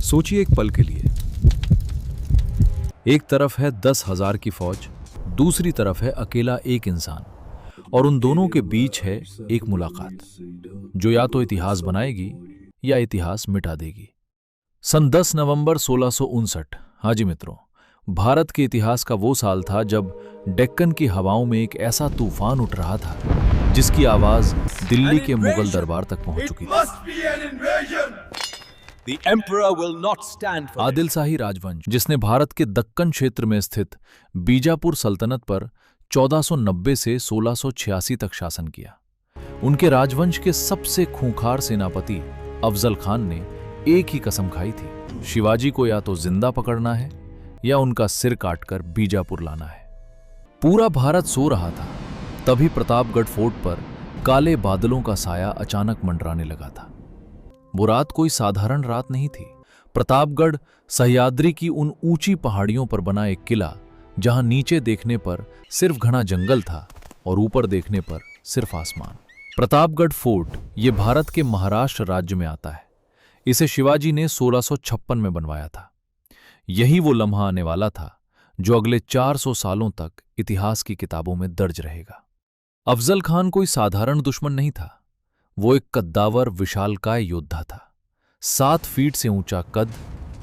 सोचिए एक पल के लिए, एक तरफ है 10,000 की फौज, दूसरी तरफ है अकेला एक इंसान, और उन दोनों के बीच है एक मुलाकात जो या तो इतिहास बनाएगी या इतिहास मिटा देगी। सन 10 नवंबर 1659। हाँ जी मित्रों, भारत के इतिहास का वो साल था जब डेक्कन की हवाओं में एक ऐसा तूफान उठ रहा था जिसकी आवाज दिल्ली के मुगल दरबार तक पहुंच चुकी थी। The emperor will not stand for Adil शाही राजवंश, जिसने भारत के दक्कन क्षेत्र में स्थित बीजापुर सल्तनत पर 1490 से 1686 तक शासन किया। उनके राजवंश के सबसे खूंखार सेनापति अफजल खान ने एक ही कसम खाई थी, शिवाजी को या तो जिंदा पकड़ना है या उनका सिर काटकर बीजापुर लाना है। पूरा भारत सो रहा था, तभी प्रतापगढ़ फोर्ट पर काले बादलों का साया अचानक मंडराने लगा था। वो रात कोई साधारण रात नहीं थी। प्रतापगढ़ सह्याद्री की उन ऊंची पहाड़ियों पर बना एक किला, जहां नीचे देखने पर सिर्फ घना जंगल था और ऊपर देखने पर सिर्फ आसमान। प्रतापगढ़ फोर्ट ये भारत के महाराष्ट्र राज्य में आता है। इसे शिवाजी ने 1656 में बनवाया था। यही वो लम्हा आने वाला था जो अगले 400 सालों तक इतिहास की किताबों में दर्ज रहेगा। अफजल खान कोई साधारण दुश्मन नहीं था। वो एक कद्दावर विशालकाय योद्धा था। 7 फीट से ऊंचा कद,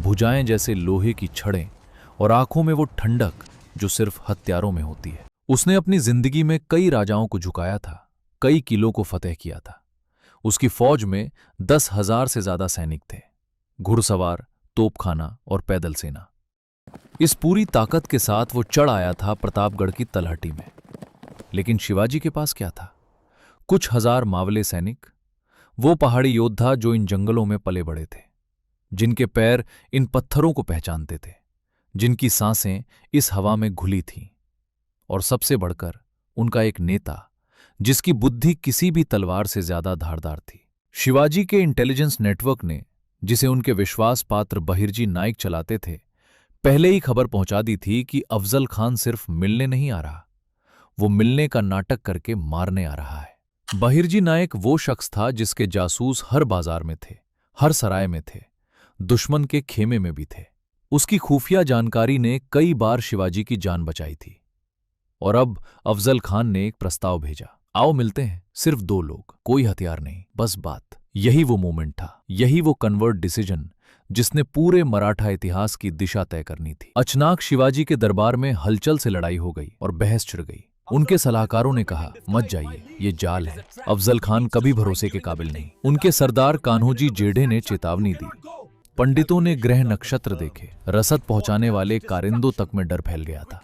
भुजाएं जैसे लोहे की छड़ें और आंखों में वो ठंडक जो सिर्फ हत्यारों में होती है। उसने अपनी जिंदगी में कई राजाओं को झुकाया था, कई किलों को फतेह किया था। उसकी फौज में 10,000 से ज्यादा सैनिक थे, घुड़सवार, तोपखाना और पैदल सेना। इस पूरी ताकत के साथ वो चढ़ आया था प्रतापगढ़ की तलहटी में। लेकिन शिवाजी के पास क्या था? कुछ हजार मावले सैनिक, वो पहाड़ी योद्धा जो इन जंगलों में पले बड़े थे, जिनके पैर इन पत्थरों को पहचानते थे, जिनकी सांसें इस हवा में घुली थीं, और सबसे बढ़कर उनका एक नेता जिसकी बुद्धि किसी भी तलवार से ज्यादा धारदार थी। शिवाजी के इंटेलिजेंस नेटवर्क ने, जिसे उनके विश्वास पात्र बहिर्जी नाइक चलाते थे, पहले ही खबर पहुंचा दी थी कि अफजल खान सिर्फ मिलने नहीं आ रहा, वो मिलने का नाटक करके मारने आ रहा है। बहिर्जी नायक वो शख्स था जिसके जासूस हर बाजार में थे, हर सराय में थे, दुश्मन के खेमे में भी थे। उसकी खुफिया जानकारी ने कई बार शिवाजी की जान बचाई थी। और अब अफजल खान ने एक प्रस्ताव भेजा, आओ मिलते हैं, सिर्फ 2 लोग, कोई हथियार नहीं, बस बात। यही वो मोमेंट था, यही वो कन्वर्ट डिसीजन जिसने पूरे मराठा इतिहास की दिशा तय करनी थी। अचानक शिवाजी के दरबार में हलचल से लड़ाई हो गई और बहस छिड़ गई। उनके सलाहकारों ने कहा, मत जाइए, ये जाल है, अफजल खान कभी भरोसे के काबिल नहीं। उनके सरदार कान्होजी जेठे ने चेतावनी दी। पंडितों ने ग्रह नक्षत्र देखे, रसद पहुंचाने वाले कारिंदों तक में डर फैल गया था।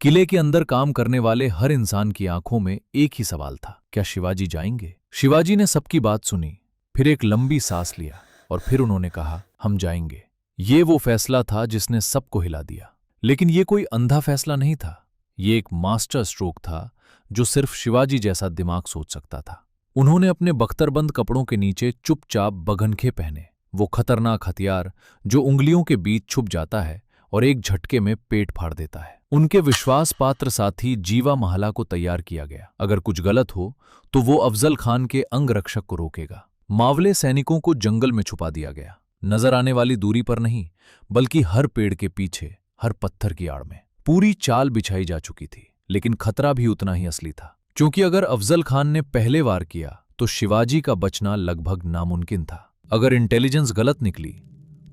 किले के अंदर काम करने वाले हर इंसान की आंखों में एक ही सवाल था, क्या शिवाजी जाएंगे? शिवाजी ने सबकी बात सुनी, फिर एक लंबी सांस लिया और फिर उन्होंने कहा, हम जाएंगे। ये वो फैसला था जिसने सबको हिला दिया। लेकिन ये कोई अंधा फैसला नहीं था, ये एक मास्टर स्ट्रोक था जो सिर्फ शिवाजी जैसा दिमाग सोच सकता था। उन्होंने अपने बख्तरबंद कपड़ों के नीचे चुपचाप बगनखे पहने, वो खतरनाक हथियार जो उंगलियों के बीच छुप जाता है और एक झटके में पेट फाड़ देता है। उनके विश्वास पात्र साथी जीवा महला को तैयार किया गया। अगर कुछ गलत हो तो वो अफजल खान के अंगरक्षक को रोकेगा। मावले सैनिकों को जंगल में छुपा दिया गया, नजर आने वाली दूरी पर नहीं, बल्कि हर पेड़ के पीछे, हर पत्थर की आड़ में। पूरी चाल बिछाई जा चुकी थी, लेकिन खतरा भी उतना ही असली था, क्योंकि अगर अफजल खान ने पहले वार किया तो शिवाजी का बचना लगभग नामुमकिन था। अगर इंटेलिजेंस गलत निकली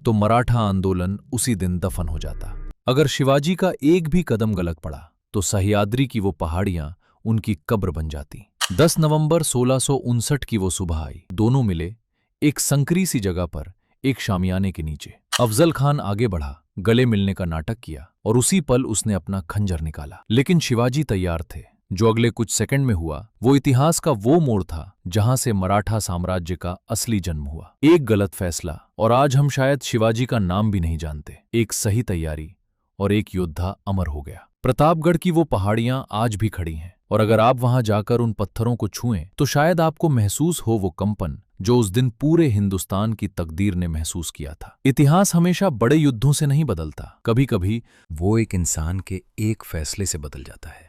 तो मराठा आंदोलन उसी दिन दफन हो जाता। अगर शिवाजी का एक भी कदम गलत पड़ा तो सह्याद्री की वो पहाड़ियां उनकी कब्र बन जाती। 10 नवंबर 1659 की वो सुबह आई। दोनों मिले एक संकरी सी जगह पर, एक शामियाने के नीचे। अफजल खान आगे बढ़ा, गले मिलने का नाटक किया और उसी पल उसने अपना खंजर निकाला। लेकिन शिवाजी तैयार थे। जो अगले कुछ सेकंड में हुआ वो इतिहास का वो मोड़ था जहां से मराठा साम्राज्य का असली जन्म हुआ। एक गलत फैसला और आज हम शायद शिवाजी का नाम भी नहीं जानते। एक सही तैयारी और एक योद्धा अमर हो गया। प्रतापगढ़ की वो पहाड़ियां आज भी खड़ी हैं, और अगर आप वहां जाकर उन पत्थरों को छुएं तो शायद आपको महसूस हो वो कंपन जो उस दिन पूरे हिंदुस्तान की तकदीर ने महसूस किया था। इतिहास हमेशा बड़े युद्धों से नहीं बदलता, कभी कभी वो एक इंसान के एक फैसले से बदल जाता है।